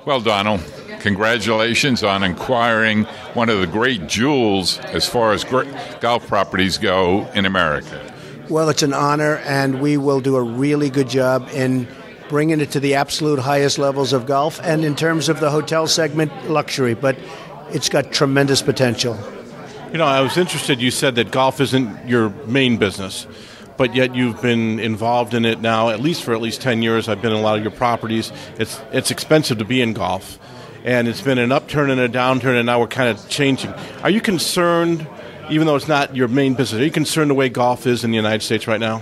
Well, Donald, congratulations on acquiring one of the great jewels as far as golf properties go in America. Well, it's an honor, and we will do a really good job in bringing it to the absolute highest levels of golf and in terms of the hotel segment, luxury. But it's got tremendous potential. You know, I was interested, you said that golf isn't your main business, but yet you've been involved in it now at least 10 years. I've been in a lot of your properties. It's expensive to be in golf, and it's been an upturn and a downturn, and now we're kind of changing. Are you concerned, even though it's not your main business, are you concerned the way golf is in the United States right now?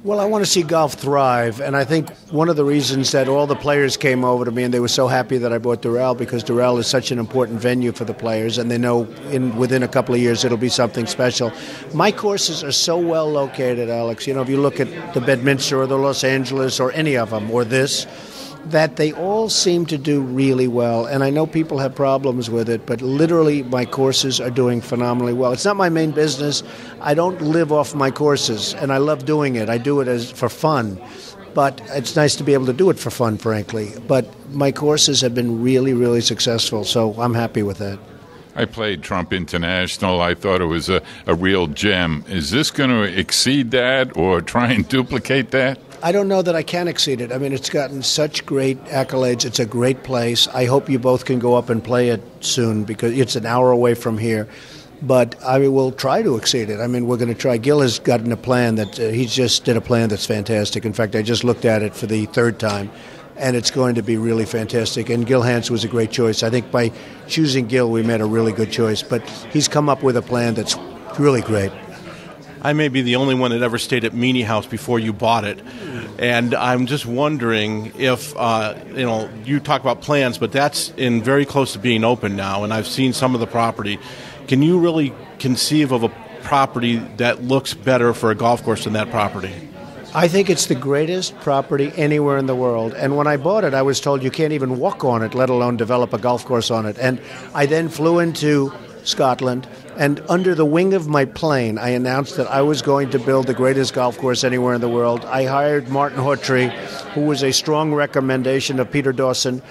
Well, I want to see golf thrive, and I think one of the reasons that all the players came over to me and they were so happy that I bought Doral, because Doral is such an important venue for the players, and they know within a couple of years it'll be something special. My courses are so well located, Alex. You know, if you look at the Bedminster or the Los Angeles or any of them, or this, that they all seem to do really well. And I know people have problems with it, but literally my courses are doing phenomenally well. It's not my main business. I don't live off my courses, and I love doing it. I do it for fun. But it's nice to be able to do it for fun, frankly. But my courses have been really, really successful, so I'm happy with that. I played Trump International. I thought it was a real gem. Is this going to exceed that or try and duplicate that? I don't know that I can exceed it. I mean, it's gotten such great accolades. It's a great place. I hope you both can go up and play it soon, because it's an hour away from here. But I will try to exceed it. I mean, we're going to try. Gil has gotten a plan that he just did a plan that's fantastic. In fact, I just looked at it for the third time, and it's going to be really fantastic. And Gil Hanse was a great choice. I think by choosing Gil, we made a really good choice. But he's come up with a plan that's really great. I may be the only one that ever stayed at Meany House before you bought it. And I'm just wondering if, you talk about plans, but that's very close to being open now, and I've seen some of the property. Can you really conceive of a property that looks better for a golf course than that property? I think it's the greatest property anywhere in the world. And when I bought it, I was told you can't even walk on it, let alone develop a golf course on it. And I then flew into Scotland, and under the wing of my plane, I announced that I was going to build the greatest golf course anywhere in the world. I hired Martin Hawtrey, who was a strong recommendation of Peter Dawson,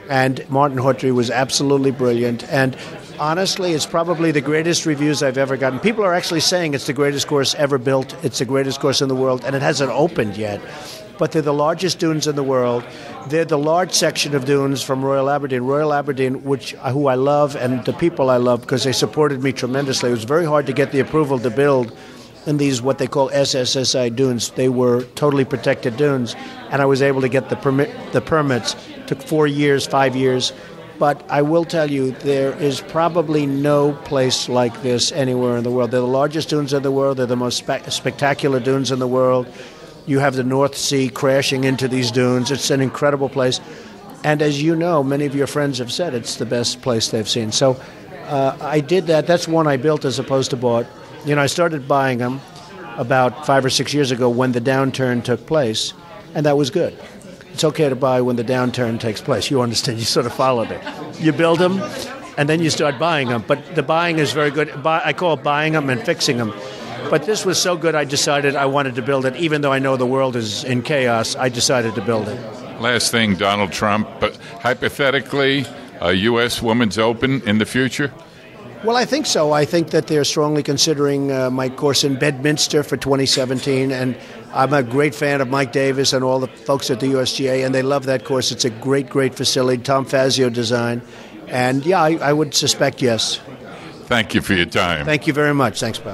and Martin Hawtrey was absolutely brilliant. And honestly, it's probably the greatest reviews I've ever gotten. People are actually saying it's the greatest course ever built. It's the greatest course in the world, and it hasn't opened yet. But they're the largest dunes in the world. They're the large section of dunes from Royal Aberdeen. Royal Aberdeen, who I love, and the people I love, because they supported me tremendously. It was very hard to get the approval to build in these what they call SSSI dunes. They were totally protected dunes, and I was able to get the permits. It took 4 years, 5 years. But I will tell you, there is probably no place like this anywhere in the world. They're the largest dunes in the world. They're the most spectacular dunes in the world. You have the North Sea crashing into these dunes. It's an incredible place. And as you know, many of your friends have said it's the best place they've seen. So I did that. That's one I built as opposed to bought. You know, I started buying them about 5 or 6 years ago when the downturn took place, and that was good. It's okay to buy when the downturn takes place. You understand. You sort of followed it. You build them, and then you start buying them. But the buying is very good. I call it buying them and fixing them. But this was so good, I decided I wanted to build it. Even though I know the world is in chaos, I decided to build it. Last thing, Donald Trump, but hypothetically, a U.S. Women's Open in the future? Well, I think so. I think that they're strongly considering my course in Bedminster for 2017, and I'm a great fan of Mike Davis and all the folks at the USGA, and they love that course. It's a great, great facility, Tom Fazio design, and yeah, I would suspect yes. Thank you for your time. Thank you very much. Thanks, Bob.